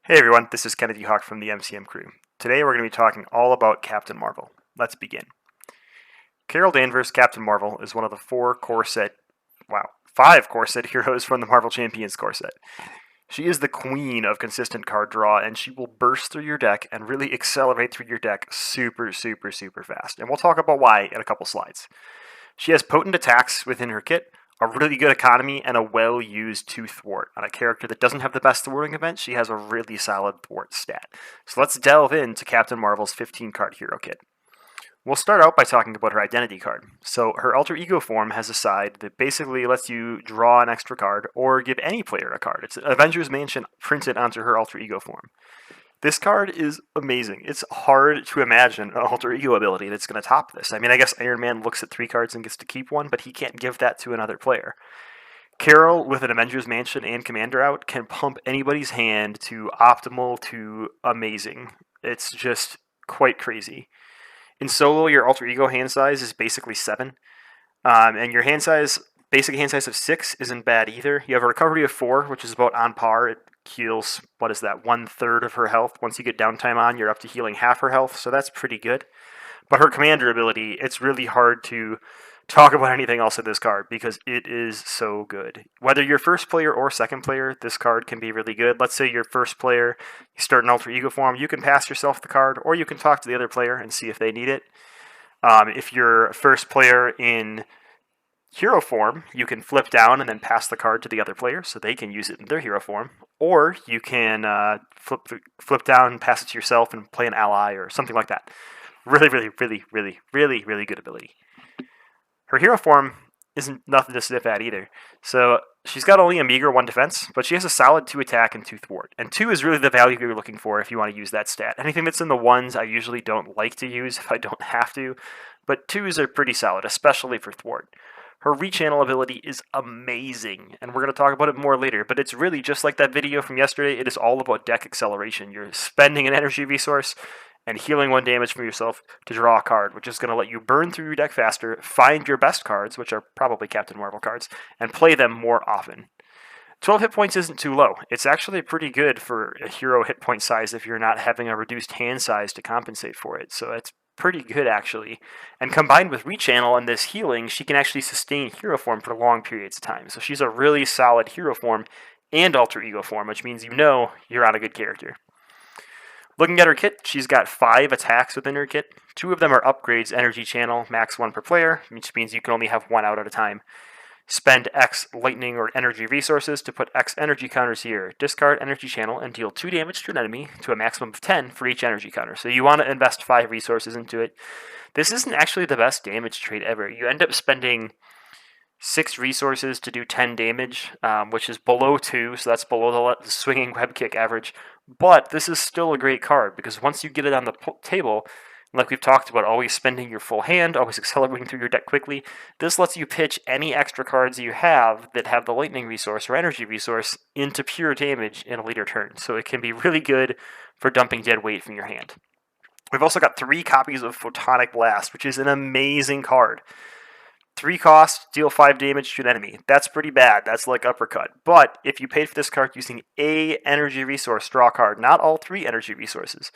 Hey everyone, this is Kennedy Hawk from the MCM crew. Today we're going to be talking all about Captain Marvel. Let's begin. Carol Danvers, Captain Marvel, is one of the five core set heroes from the Marvel Champions core set. She is the queen of consistent card draw, and she will burst through your deck and really accelerate through your deck super fast. And we'll talk about why in a couple slides. She has potent attacks within her kit, a really good economy, and a well-used 2 thwart. On a character that doesn't have the best thwarting event, she has a really solid thwart stat. So let's delve into Captain Marvel's 15-card hero kit. We'll start out by talking about her identity card. So her alter ego form has a side that basically lets you draw an extra card or give any player a card. It's Avengers Mansion printed onto her alter ego form. This card is amazing. It's hard to imagine an alter ego ability that's going to top this. I mean, I guess Iron Man looks at 3 cards and gets to keep one, but he can't give that to another player. Carol, with an Avengers Mansion and Commander out, can pump anybody's hand to optimal to amazing. It's just quite crazy. In solo, your alter ego hand size is basically 7, and your basic hand size of 6 isn't bad either. You have a recovery of 4, which is about on par. It heals, 1/3 of her health. Once you get downtime on, you're up to healing half her health, so that's pretty good. But her commander ability, it's really hard to talk about anything else in this card because it is so good. Whether you're first player or second player, this card can be really good. Let's say you're first player, you start an alter ego form, you can pass yourself the card, or you can talk to the other player and see if they need it. If you're first player in hero form, you can flip down and then pass the card to the other player so they can use it in their hero form. Or you can flip down, pass it to yourself, and play an ally or something like that. Really good ability. Her hero form isn't nothing to sniff at either. So she's got only a meager 1 defense, but she has a solid 2 attack and 2 thwart. And 2 is really the value you're looking for if you want to use that stat. Anything that's in the 1s I usually don't like to use if I don't have to, but 2s are pretty solid, especially for thwart. Her rechannel ability is amazing, and we're going to talk about it more later, but it's really just like that video from yesterday. It is all about deck acceleration. You're spending an energy resource and healing 1 damage from yourself to draw a card, which is going to let you burn through your deck faster, find your best cards, which are probably Captain Marvel cards, and play them more often. 12 hit points isn't too low. It's actually pretty good for a hero hit point size if you're not having a reduced hand size to compensate for it, so it's pretty good actually. And combined with rechannel and this healing, she can actually sustain hero form for long periods of time. So she's a really solid hero form and alter ego form, which means you know you're on a good character. Looking at her kit, she's got 5 attacks within her kit. 2 of them are upgrades, energy channel, max 1 per player, which means you can only have 1 out at a time. Spend X lightning or energy resources to put X energy counters here. Discard energy channel and deal 2 damage to an enemy to a maximum of 10 for each energy counter. So you want to invest 5 resources into it. This isn't actually the best damage trade ever. You end up spending 6 resources to do 10 damage, which is below 2, so that's below the swinging web kick average. But this is still a great card because once you get it on the table, like we've talked about, always spending your full hand, always accelerating through your deck quickly, this lets you pitch any extra cards you have that have the lightning resource or energy resource into pure damage in a later turn. So it can be really good for dumping dead weight from your hand. We've also got 3 copies of Photonic Blast, which is an amazing card. 3 cost, deal 5 damage to an enemy. That's pretty bad. That's like uppercut. But if you paid for this card using a energy resource, draw a card, not all 3 energy resources.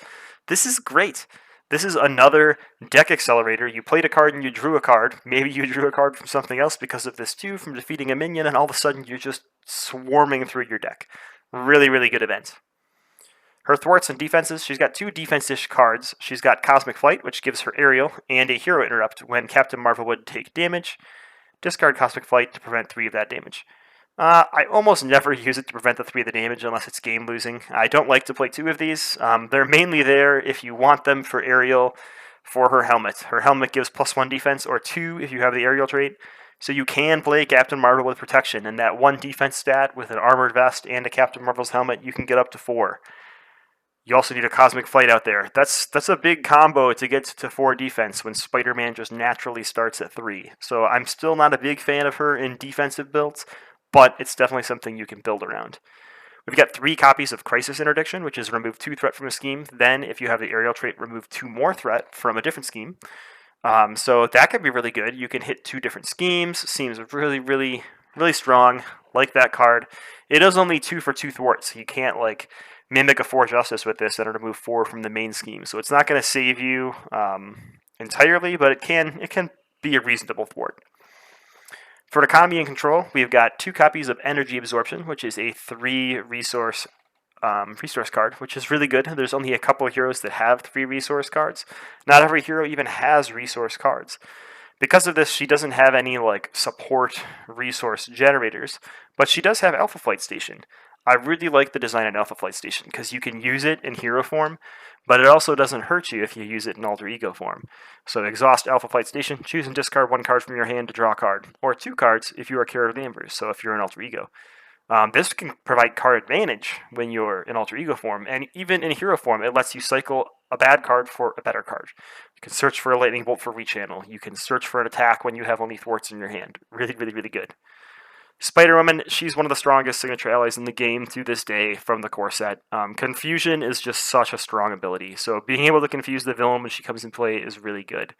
This is great. This is another deck accelerator. You played a card and you drew a card. Maybe you drew a card from something else because of this too, from defeating a minion, and all of a sudden you're just swarming through your deck. Really good event. Her thwarts and defenses, she's got 2 defense-ish cards. She's got Cosmic Flight, which gives her aerial, and a Hero Interrupt when Captain Marvel would take damage. Discard Cosmic Flight to prevent 3 of that damage. I almost never use it to prevent the 3 of the damage unless it's game losing. I don't like to play 2 of these. They're mainly there if you want them for aerial for her helmet. Her helmet gives +1 defense, or 2 if you have the aerial trait. So you can play Captain Marvel with protection, and that 1 defense stat with an armored vest and a Captain Marvel's helmet, you can get up to 4. You also need a Cosmic Flight out there. That's a big combo to get to 4 defense when Spider-Man just naturally starts at 3. So I'm still not a big fan of her in defensive builds, but it's definitely something you can build around. We've got 3 copies of Crisis Interdiction, which is remove 2 threat from a scheme. Then, if you have the aerial trait, remove 2 more threat from a different scheme. So that could be really good. You can hit 2 different schemes. Seems really strong. Like that card. It is only 2 for 2 thwarts. So you can't mimic a 4 Justice with this and remove 4 from the main scheme. So it's not going to save you entirely, but it can be a reasonable thwart. For economy and control, we've got 2 copies of Energy Absorption, which is a 3 resource card, which is really good. There's only a couple of heroes that have 3 resource cards. Not every hero even has resource cards. Because of this, she doesn't have any like support resource generators, but she does have Alpha Flight Station. I really like the design of Alpha Flight Station because you can use it in hero form, but it also doesn't hurt you if you use it in alter ego form. So exhaust Alpha Flight Station, choose and discard 1 card from your hand to draw a card, or 2 cards if you are Kara Danvers, so if you're an alter ego. This can provide card advantage when you're in alter ego form, and even in hero form, it lets you cycle a bad card for a better card. You can search for a lightning bolt for rechannel. You can search for an attack when you have only thwarts in your hand. Really, really, really good. Spider-Woman, she's one of the strongest signature allies in the game to this day from the core set. Confusion is just such a strong ability, so being able to confuse the villain when she comes in play is really good.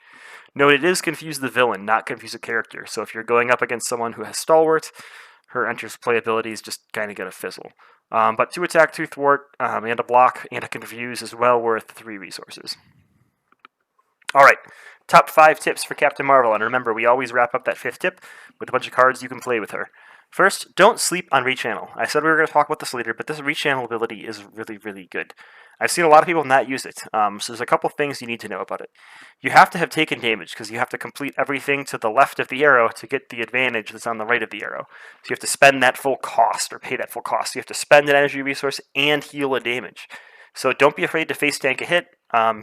Note it is confuse the villain, not confuse a character, so if you're going up against someone who has Stalwart, her enters play abilities just kind of get a fizzle. But 2 attack, 2 thwart, and a block, and a confuse is well worth 3 resources. Alright, top 5 tips for Captain Marvel, and remember, we always wrap up that 5th tip with a bunch of cards you can play with her. First, don't sleep on rechannel. I said we were going to talk about this later, but this rechannel ability is really, really good. I've seen a lot of people not use it, so there's a couple things you need to know about it. You have to have taken damage, because you have to complete everything to the left of the arrow to get the advantage that's on the right of the arrow. So you have to spend that full cost, or pay that full cost. You have to spend an energy resource and heal a damage. So don't be afraid to face tank a hit,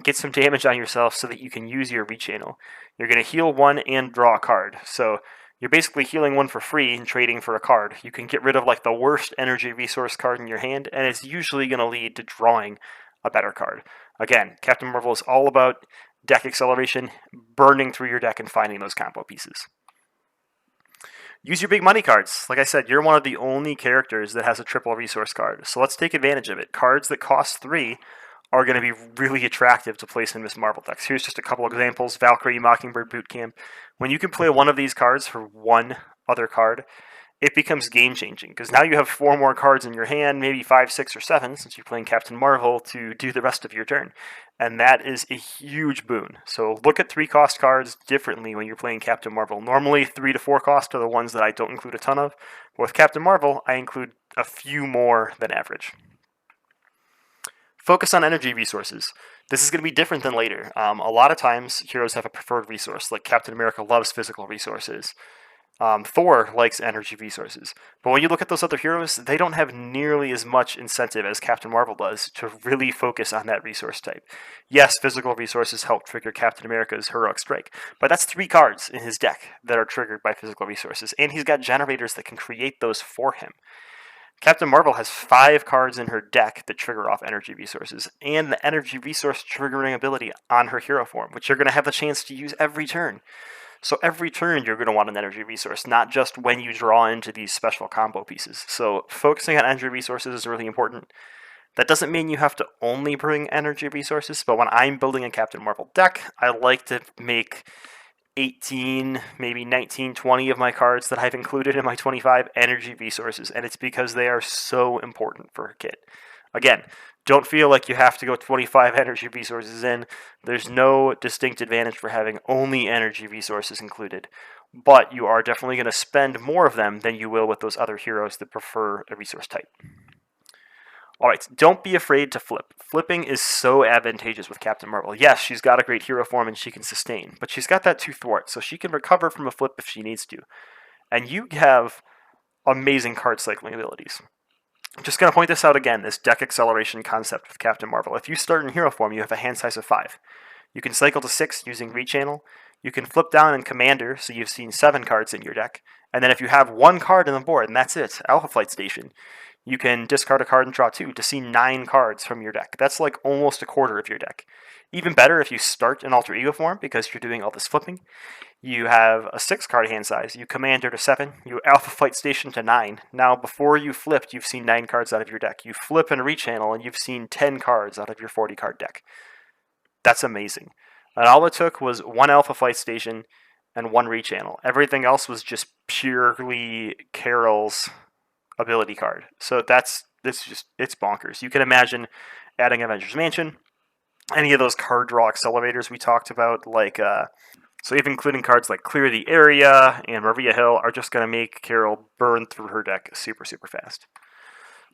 get some damage on yourself so that you can use your rechannel. You're going to heal 1 and draw a card, so you're basically healing 1 for free and trading for a card. You can get rid of like the worst energy resource card in your hand, and it's usually going to lead to drawing a better card. Again, Captain Marvel is all about deck acceleration, burning through your deck and finding those combo pieces. Use your big money cards. Like I said, you're one of the only characters that has a triple resource card, so let's take advantage of it. Cards that cost 3 are going to be really attractive to place in Miss Marvel decks. Here's just a couple examples. Valkyrie, Mockingbird, Boot Camp. When you can play one of these cards for 1 other card, it becomes game-changing, because now you have 4 more cards in your hand, maybe 5, 6, or 7, since you're playing Captain Marvel, to do the rest of your turn. And that is a huge boon. So look at 3-cost cards differently when you're playing Captain Marvel. Normally, 3 to 4 cost are the ones that I don't include a ton of. But with Captain Marvel, I include a few more than average. Focus on energy resources. This is going to be different than later. A lot of times, heroes have a preferred resource, like Captain America loves physical resources. Thor likes energy resources. But when you look at those other heroes, they don't have nearly as much incentive as Captain Marvel does to really focus on that resource type. Yes, physical resources help trigger Captain America's heroic strike, but that's 3 cards in his deck that are triggered by physical resources, and he's got generators that can create those for him. Captain Marvel has 5 cards in her deck that trigger off energy resources, and the energy resource triggering ability on her hero form, which you're going to have the chance to use every turn. So every turn you're going to want an energy resource, not just when you draw into these special combo pieces. So focusing on energy resources is really important. That doesn't mean you have to only bring energy resources, but when I'm building a Captain Marvel deck, I like to make 18, maybe 19, 20 of my cards that I've included in my 25 energy resources, and it's because they are so important for a kit. Again, don't feel like you have to go 25 energy resources in. There's no distinct advantage for having only energy resources included, but you are definitely going to spend more of them than you will with those other heroes that prefer a resource type. Alright, don't be afraid to flip. Flipping is so advantageous with Captain Marvel. Yes, she's got a great hero form and she can sustain, but she's got that 2 thwart, so she can recover from a flip if she needs to. And you have amazing card cycling abilities. I'm just going to point this out again, this deck acceleration concept with Captain Marvel. If you start in hero form, you have a hand size of 5. You can cycle to 6 using rechannel. You can flip down in Commander, so you've seen 7 cards in your deck. And then if you have 1 card in the board, and that's it, Alpha Flight Station, you can discard a card and draw 2 to see 9 cards from your deck. That's like almost a quarter of your deck. Even better if you start in Alter Ego form, because you're doing all this flipping. You have a 6-card hand size. You Commander to 7. You Alpha Flight Station to 9. Now, before you flipped, you've seen 9 cards out of your deck. You flip and rechannel, and you've seen 10 cards out of your 40-card deck. That's amazing. And all it took was 1 Alpha Flight Station and 1 rechannel. Everything else was just purely Carol's ability card. So that's it's bonkers. You can imagine adding Avengers Mansion, any of those card draw accelerators we talked about, like so even including cards like Clear the Area and Maria Hill are just going to make Carol burn through her deck super, super fast.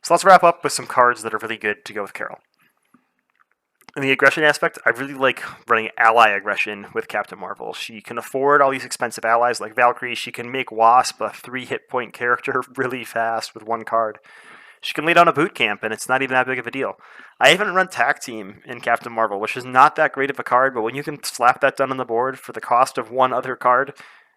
So let's wrap up with some cards that are really good to go with Carol. In the aggression aspect, I really like running ally aggression with Captain Marvel. She can afford all these expensive allies like Valkyrie. She can make Wasp a 3 hit point character really fast with one card. She can lay down a boot camp, and it's not even that big of a deal. I even run Tac Team in Captain Marvel, which is not that great of a card, but when you can slap that down on the board for the cost of one other card,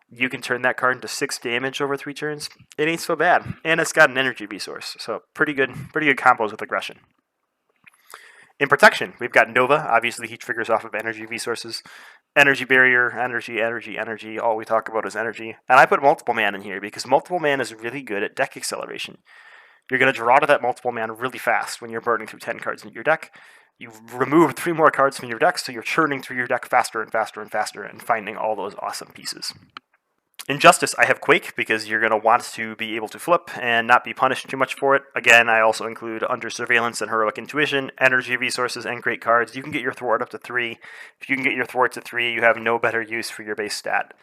you can turn that card into 6 damage over 3 turns. It ain't so bad, and it's got an energy resource, so pretty good combos with aggression. In protection, we've got Nova. Obviously, he triggers off of energy resources. Energy barrier, energy. All we talk about is energy. And I put multiple man in here because multiple man is really good at deck acceleration. You're going to draw to that multiple man really fast when you're burning through 10 cards in your deck. You remove 3 more cards from your deck, so you're churning through your deck faster and faster and faster and finding all those awesome pieces. In Justice, I have Quake because you're going to want to be able to flip and not be punished too much for it. Again, I also include Under Surveillance and Heroic Intuition, energy resources, and great cards. You can get your thwart up to 3. If you can get your thwart to 3, you have no better use for your base stat.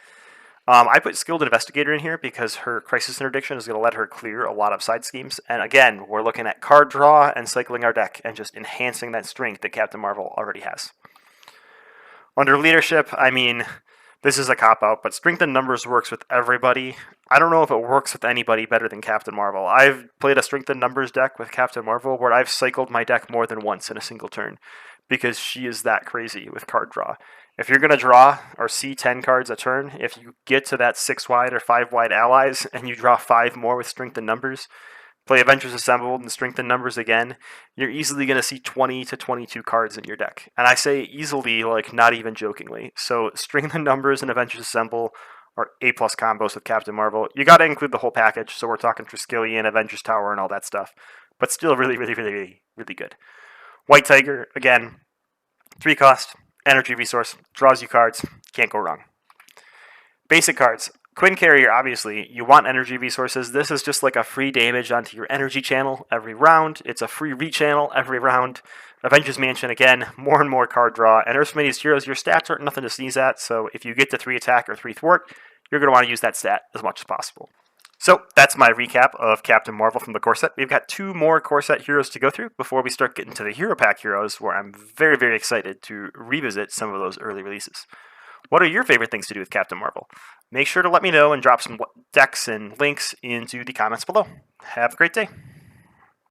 I put Skilled Investigator in here because her Crisis Interdiction is going to let her clear a lot of side schemes. And again, we're looking at card draw and cycling our deck and just enhancing that strength that Captain Marvel already has. Under Leadership, I mean, this is a cop-out, but Strength in Numbers works with everybody. I don't know if it works with anybody better than Captain Marvel. I've played a Strength in Numbers deck with Captain Marvel where I've cycled my deck more than once in a single turn because she is that crazy with card draw. If you're going to draw or see 10 cards a turn, if you get to that 6-wide or 5-wide allies and you draw 5 more with Strength in Numbers, play Avengers Assembled and Strength in Numbers again, you're easily going to see 20 to 22 cards in your deck. And I say easily, like not even jokingly. So Strength in Numbers and Avengers Assemble are A+ combos with Captain Marvel. You got to include the whole package, so we're talking Triskelion, Avengers Tower, and all that stuff. But still really good. White Tiger, again, 3 cost, energy resource, draws you cards, can't go wrong. Basic cards. Quinn Carrier, obviously, you want energy resources. This is just like a free damage onto your energy channel every round. It's a free re-channel every round. Avengers Mansion, again, more and more card draw. And Earth's Heroes, your stats aren't nothing to sneeze at, so if you get to 3 attack or 3 thwart, you're going to want to use that stat as much as possible. So that's my recap of Captain Marvel from the core set. We've got 2 more core set heroes to go through before we start getting to the Hero Pack heroes, where I'm very excited to revisit some of those early releases. What are your favorite things to do with Captain Marvel? Make sure to let me know and drop some decks and links into the comments below. Have a great day.